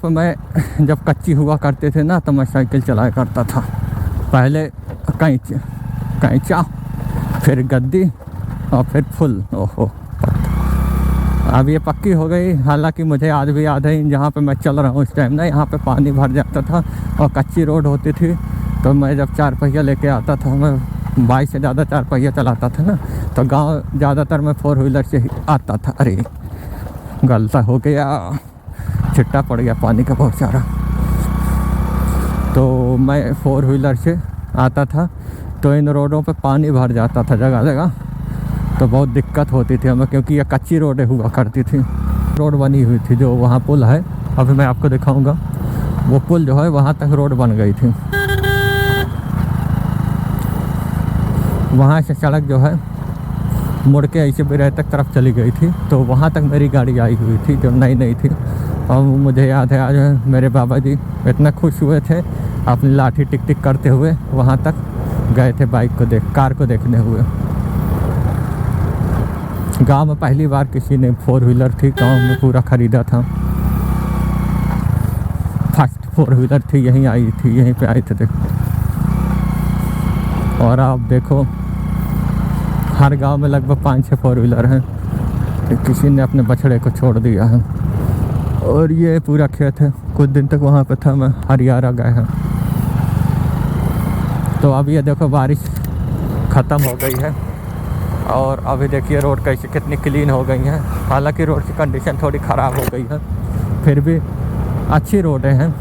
पे मैं जब कच्ची हुआ करते थे ना तो मैं साइकिल चलाया करता था। पहले कैंचा, फिर गद्दी और फिर फुल। ओहो, अब ये पक्की हो गई। हालांकि मुझे आज भी याद है जहाँ पे मैं चल रहा हूँ उस टाइम ना यहाँ पे पानी भर जाता था और कच्ची रोड होती थी। तो मैं जब 4 पहिया लेके आता था, मैं बाइक से ज़्यादा 4 पहिया चलाता था ना, तो गांव ज़्यादातर मैं 4 व्हीलर से ही आता था। अरे गलता हो गया, छिट्टा पड़ गया पानी का बहुत सारा। तो मैं 4 व्हीलर से आता था, तो इन रोडों पे पानी भर जाता था जगह जगह, तो बहुत दिक्कत होती थी हमें, क्योंकि ये कच्ची रोडें हुआ करती थी। रोड बनी हुई थी, जो वहाँ पुल है, अभी मैं आपको दिखाऊंगा, वो पुल जो है वहाँ तक रोड बन गई थी। वहाँ से सड़क जो है मुड़ के ऐसे बिरह तक तरफ चली गई थी, तो वहाँ तक मेरी गाड़ी आई हुई थी जब नई नई थी। और मुझे याद है आज मेरे बाबा जी इतना खुश हुए थे, अपनी लाठी टिक टिक करते हुए वहाँ तक गए थे कार को देखने हुए। गांव में पहली बार किसी ने 4 व्हीलर थी गांव में पूरा ख़रीदा था। फर्स्ट 4 व्हीलर थी, यहीं आई थी, यहीं पे आए थे देखो। और आप देखो हर गांव में लगभग 5-6 4 व्हीलर हैं। किसी ने अपने बछड़े को छोड़ दिया है। और ये पूरा खेत है, कुछ दिन तक वहाँ पे था मैं, हरियाणा गए हैं। तो अब ये देखो बारिश ख़त्म हो गई है और अभी देखिए रोड कैसे कितनी क्लीन हो गई है। हालांकि रोड की कंडीशन थोड़ी ख़राब हो गई है, फिर भी अच्छी रोडें हैं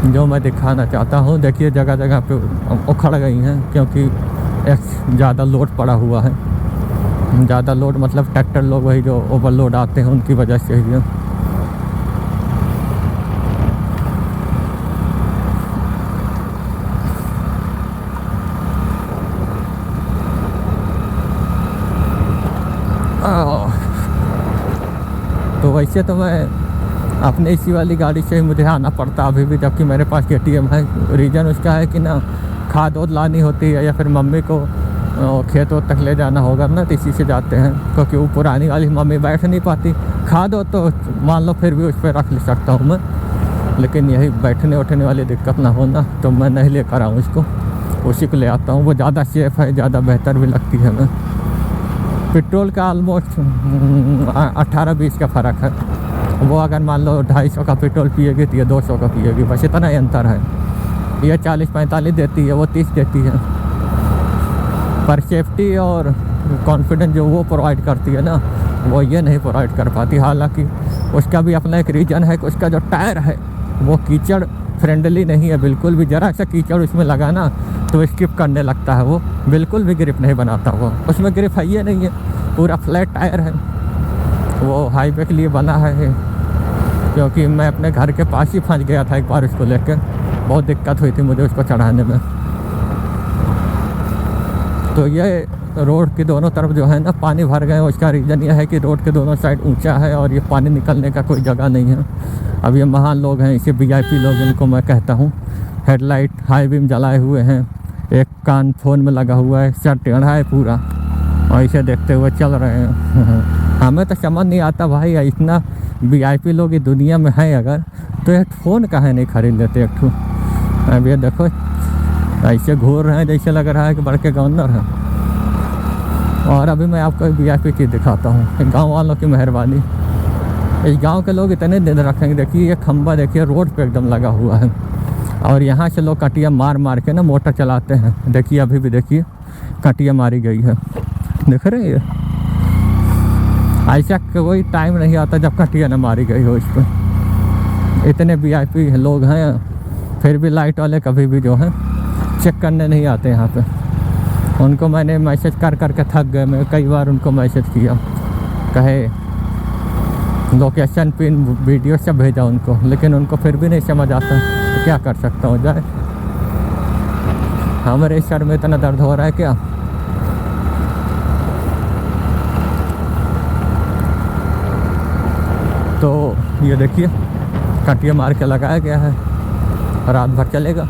जो मैं दिखाना चाहता हूँ। देखिए जगह जगह पे उखड़ गई हैं, क्योंकि ज़्यादा लोड पड़ा हुआ है। ज़्यादा लोड मतलब ट्रैक्टर लोग वही जो ओवरलोड आते हैं उनकी वजह से ही। तो वैसे तो मैं अपने इसी वाली गाड़ी से ही मुझे आना पड़ता अभी भी, जबकि मेरे पास KTM है। रीज़न उसका है कि ना खाद वाद लानी होती है या फिर मम्मी को खेत तक ले जाना होगा ना, तो इसी से जाते हैं। क्योंकि वो पुरानी वाली मम्मी बैठ नहीं पाती, खाद हो तो मान लो फिर भी उस पर रख ले सकता हूँ मैं, लेकिन यही बैठने उठने वाली दिक्कत ना होना, तो मैं नहीं लेकर आऊँ उसको, उसी को ले आता हूँ। वो ज़्यादा सेफ़ है, ज़्यादा बेहतर भी लगती है हमें। पेट्रोल का ऑलमोस्ट 18-20 का फ़र्क है। वो अगर मान लो 250 का पेट्रोल पिएगी तो ये 200 का पिएगी, बस इतना ही अंतर है। ये 40-45 देती है, वो 30 देती है। पर सेफ्टी और कॉन्फिडेंस जो वो प्रोवाइड करती है ना, वो ये नहीं प्रोवाइड कर पाती। हालांकि उसका भी अपना एक रीज़न है कि उसका जो टायर है वो कीचड़ फ्रेंडली नहीं है बिल्कुल भी। ज़रा सा कीचड़ उसमें लगा ना तो स्किप करने लगता है, वो बिल्कुल भी ग्रिप नहीं बनाता। वो उसमें ग्रिप है ये नहीं है, पूरा फ्लैट टायर है। वो हाईवे के लिए बना है, क्योंकि मैं अपने घर के पास ही फंस गया था एक बार उसको लेकर, बहुत दिक्कत हुई थी मुझे उसको चढ़ाने में। तो ये रोड के दोनों तरफ जो है ना पानी भर गए, उसका रीज़न ये है कि रोड के दोनों साइड ऊंचा है और ये पानी निकलने का कोई जगह नहीं है। अब ये महान लोग हैं, इसे VIP लोग इनको मैं कहता हूँ, हेडलाइट हाई बीम जलाए हुए हैं, एक कान फ़ोन में लगा हुआ है, सर टेढ़ा है पूरा, और इसे देखते हुए चल रहे हैं। हमें तो समझ नहीं आता भाई, इतना VIP लोग इस दुनिया में हैं अगर, तो एक फ़ोन काहे नहीं खरीद लेते एक ठो। अब ये देखो ऐसे घूर रहे हैं जैसे लग रहा है कि बड़के गवर्नर हैं। और अभी मैं आपको VIP चीज़ दिखाता हूँ, गांव वालों की मेहरबानी। इस गांव के लोग इतने दिन रखेंगे। देखिए ये खंबा देखिए रोड पे एकदम लगा हुआ है, और यहाँ से लोग कटिया मार मार के ना मोटर चलाते हैं। देखिए अभी भी देखिए कटिया मारी गई है, देख रहे हैं। ऐसा कोई टाइम नहीं आता जब कटिया न मारी गई हो इस पर। इतने VIP लोग हैं, फिर भी लाइट वाले कभी भी जो है चेक करने नहीं आते यहाँ पे। उनको मैंने मैसेज कर करके थक गए, मैं कई बार उनको मैसेज किया, कहे लोकेशन पिन वीडियो सब भेजा उनको, लेकिन उनको फिर भी नहीं समझ आता। तो क्या कर सकता हूँ, जाए। हमारे सर में इतना दर्द हो रहा है क्या। तो ये देखिए कटिया मार के लगाया गया है, रात भर चलेगा।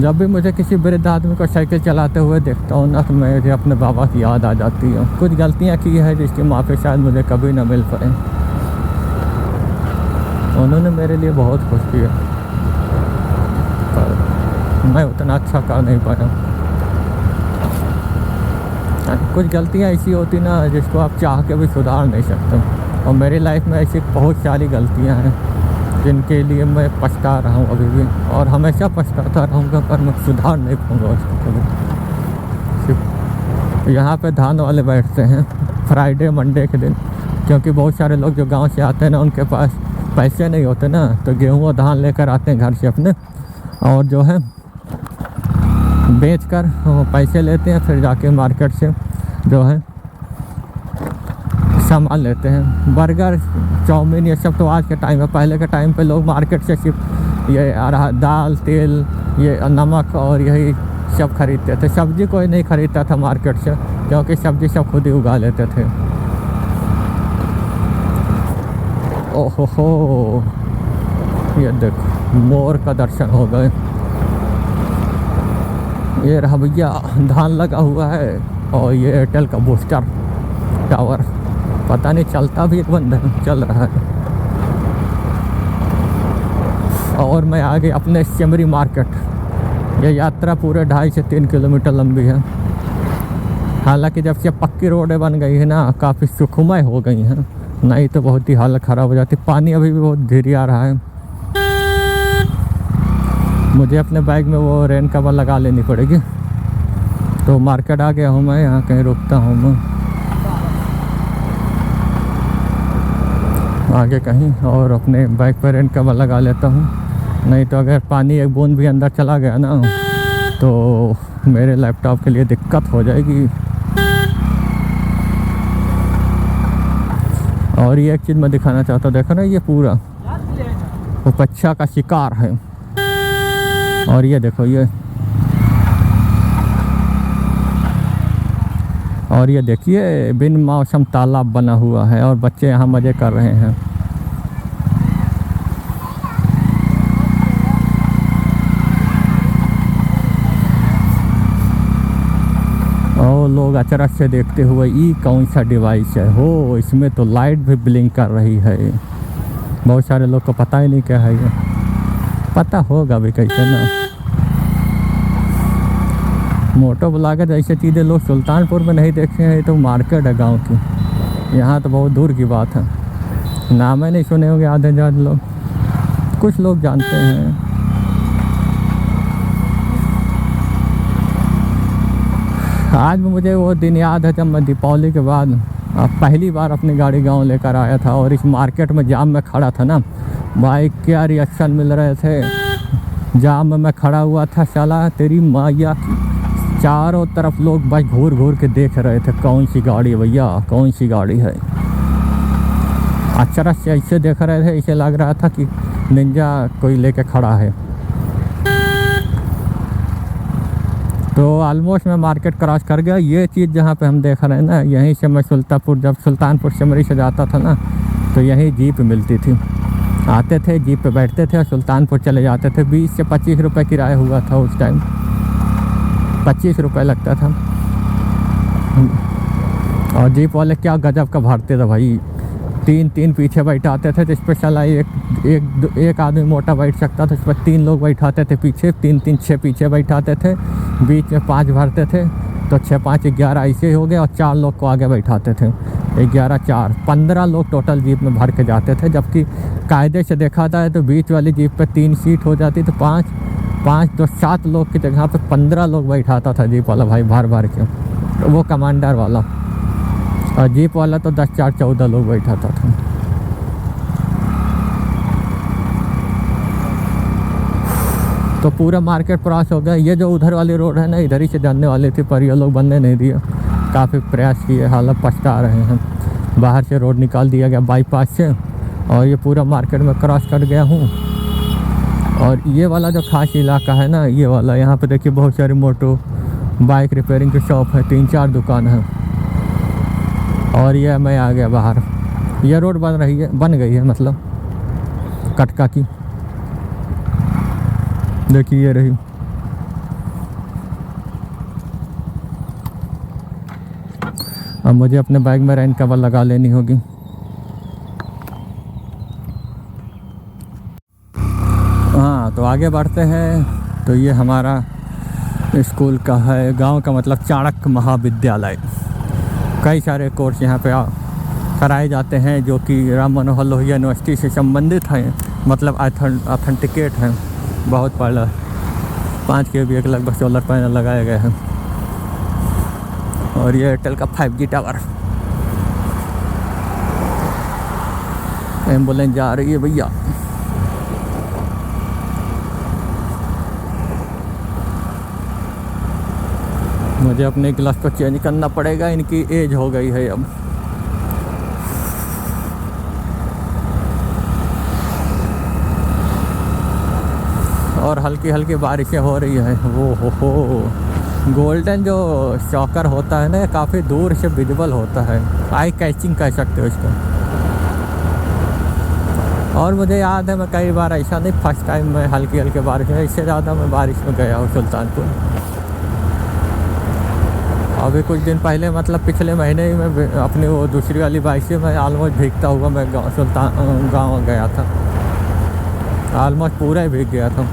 जब भी मुझे किसी वृद्ध आदमी को साइकिल चलाते हुए देखता हूँ ना, तो मुझे अपने बाबा की याद आ जाती है। कुछ गलतियाँ की है जिसकी माफ़ी शायद मुझे कभी ना मिल पाए। उन्होंने मेरे लिए बहुत कुछ किया, पर मैं उतना अच्छा कर नहीं पाया। कुछ गलतियाँ ऐसी होती ना जिसको आप चाह के भी सुधार नहीं सकते, और मेरी लाइफ में ऐसी बहुत सारी गलतियाँ हैं जिनके लिए मैं पछता रहा हूँ अभी भी, और हमेशा पछताता रहूँगा, पर मैं सुधार नहीं पाऊँगा उसको कभी। सिर्फ यहाँ पे धान वाले बैठते हैं फ्राइडे मंडे के दिन, क्योंकि बहुत सारे लोग जो गांव से आते हैं ना, उनके पास पैसे नहीं होते ना, तो गेहूँ और धान लेकर आते हैं घर से अपने, और जो है बेच कर पैसे लेते हैं, फिर जाके मार्केट से जो है सामान लेते हैं। बर्गर, चाउमीन, ये सब तो आज के टाइम है। पहले के टाइम पे लोग मार्केट से सिर्फ ये दाल, तेल, ये नमक और यही सब खरीदते थे। सब्ज़ी कोई नहीं खरीदता था मार्केट से, क्योंकि सब्ज़ी सब खुद ही उगा लेते थे। ओहो हो, ये देखो मोर का दर्शन हो गए। ये रहा भैया धान लगा हुआ है, और ये एयरटेल का बूस्टर टावर, पता नहीं चलता भी एक बंद है, चल रहा है। और मैं आगे अपने सिमरी मार्केट। ये यात्रा पूरे 2.5 से 3 किलोमीटर लंबी है। हालांकि जब से पक्की रोडें बन गई है ना, काफ़ी सुखमय हो गई हैं, नहीं तो बहुत ही हालत ख़राब हो जाती। पानी अभी भी बहुत धीरे आ रहा है। मुझे अपने बाइक में वो रेन कवर लगा लेनी पड़ेगी। तो मार्केट आ गया हूँ मैं, यहाँ कहीं रुकता हूँ मैं आगे कहीं, और अपने बाइक पर रेन कवर लगा लेता हूँ। नहीं तो अगर पानी एक बूंद भी अंदर चला गया ना, तो मेरे लैपटॉप के लिए दिक्कत हो जाएगी। और ये एक चीज़ मैं दिखाना चाहता हूँ, देखो ना, ये पूरा वो पच्छा का शिकार है। और ये देखो ये, और ये देखिए बिन मौसम तालाब बना हुआ है, और बच्चे यहाँ मज़े कर रहे हैं। और लोग अचरज से देखते हुए, ये कौन सा डिवाइस है हो, इसमें तो लाइट भी ब्लिंक कर रही है। बहुत सारे लोग को पता ही नहीं क्या है ये, पता होगा भी कैसे ना। मोटो ब्लॉगर ऐसी चीज़ें लोग सुल्तानपुर में नहीं देखे हैं। ये तो मार्केट है गांव की, यहाँ तो बहुत दूर की बात है। नाम ही नहीं सुने होंगे आधे ज़्यादा लोग, कुछ लोग जानते हैं। आज भी मुझे वो दिन याद है जब मैं दीपावली के बाद पहली बार अपनी गाड़ी गांव लेकर आया था, और इस मार्केट में जाम में खड़ा था ना भाई, क्या रिएक्शन मिल रहे थे। जाम में मैं खड़ा हुआ था, साला तेरी माया की, चारों तरफ लोग भाई घूर घूर के देख रहे थे कौन सी गाड़ी है भैया, कौन सी गाड़ी है। अचरज से ऐसे देख रहे थे, ऐसे लग रहा था कि निंजा कोई लेके खड़ा है। तो ऑलमोस्ट मैं मार्केट क्रॉस कर गया। ये चीज़ जहाँ पे हम देख रहे हैं ना, यहीं से मैं सुल्तानपुर सिमरी से जाता था ना, तो यहीं जीप मिलती थी। आते थे, जीप पे बैठते थे और सुल्तानपुर चले जाते थे। 20 से 25 रुपये किराया हुआ था उस टाइम, 25 रुपये लगता था। और जीप वाले क्या गजब का भरते थे भाई, 3 पीछे बैठाते थे, जिस पर साला एक आदमी मोटा बैठ सकता था, उस पर 3 लोग बैठाते थे पीछे, 3 6 पीछे बैठाते थे, बीच में 5 भरते थे, तो 6 5 11 ऐसे हो गए, और 4 लोग को आगे बैठाते थे। 11 4 15 लोग टोटल जीप में भर के जाते थे। जबकि कायदे से देखा था तो बीच वाली जीप पे 3 सीट हो जाती, तो 5 तो 7 लोग की जगह पे 15 लोग बैठाता था जीप वाला भाई, भर भर के। तो वो कमांडर वाला, और जीप वाला तो 10 4 14 लोग बैठाता था। तो पूरा मार्केट क्रॉस हो गया। ये जो उधर वाली रोड है ना, इधर ही से जाने वाले थे, पर ये लोग बनने नहीं दिए। काफ़ी प्रयास किए, हालांकि पछता रहे हैं। बाहर से रोड निकाल दिया गया बाईपास से, और ये पूरा मार्केट में क्रॉस कर गया हूँ। और ये वाला जो खास इलाका है ना, ये वाला, यहाँ पे देखिए बहुत सारी मोटो बाइक रिपेयरिंग की शॉप है, 3 4 दुकान है। और ये मैं आ गया बाहर। ये रोड बन गई है, मतलब कटका की। देखिए ये रही, अब मुझे अपने बैग में रेन कवर लगा लेनी होगी। हाँ, तो आगे बढ़ते हैं। तो ये हमारा स्कूल का है, गांव का मतलब चाणक्य महाविद्यालय। कई सारे कोर्स यहाँ पे कराए जाते हैं जो कि राम मनोहर लोहिया यूनिवर्सिटी से संबंधित हैं, मतलब ऑथेंटिकेट हैं। बहुत पहले 5 के भी एक लगभग सोलर पैनल लगाए गए हैं। और ये एयरटेल का 5G टावर। एम्बुलेंस जा रही है भैया। मुझे अपने ग्लास को चेंज करना पड़ेगा, इनकी एज हो गई है अब। और हल्की हल्की बारिशें हो रही है। वो हो गोल्डन जो शॉकर होता है ना, ये काफ़ी दूर से विजिबल होता है, आई कैचिंग कह सकते हो इसको। और मुझे याद है मैं कई बार, ऐसा नहीं फर्स्ट टाइम मैं हल्की हल्की बारिश में, इससे ज़्यादा मैं बारिश में गया हूँ सुल्तानपुर। अभी कुछ दिन पहले मतलब पिछले महीने ही मैं अपनी वो दूसरी वाली बाइक से मैं ऑलमोस्ट भीगता हुआ मैं गाँव गया था। ऑलमोस्ट पूरा ही भीग गया था।